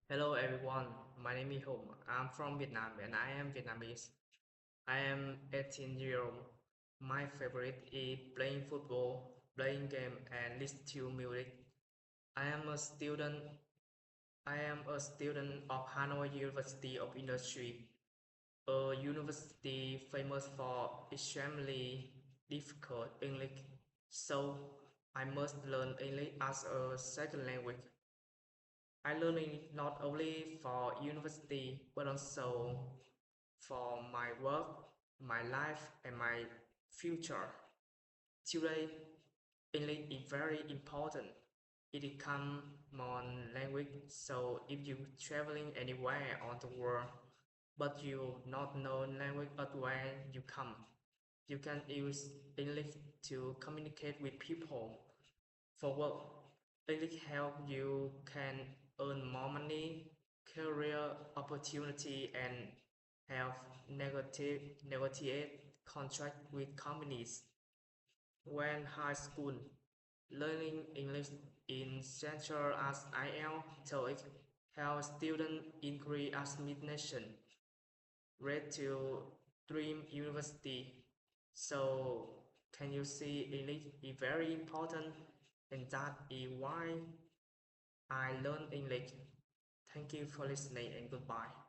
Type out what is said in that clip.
Hello everyone, my name is Hùng. I'm from Vietnam and I am Vietnamese. I am 18 years old. My favorite is playing football, playing game and listen to music. I am a student I am a student of Hanoi University of Industry, a university famous for extremely difficult English. So I must learn English as a second language. I learn it not only for university but also for my work, my life, and my future. Today, English is very important. It is common language, so if you traveling anywhere on the world, but you not know language at where you come, you can use English to communicate with people. For work, English help you can earn more money, career opportunity, and have negotiate contract with companies. When high school, learning English in central as IL, TOEIC help students increase admission rate to Dream University. So can you see English is very important, and that is why I learn English. Thank you for listening and goodbye.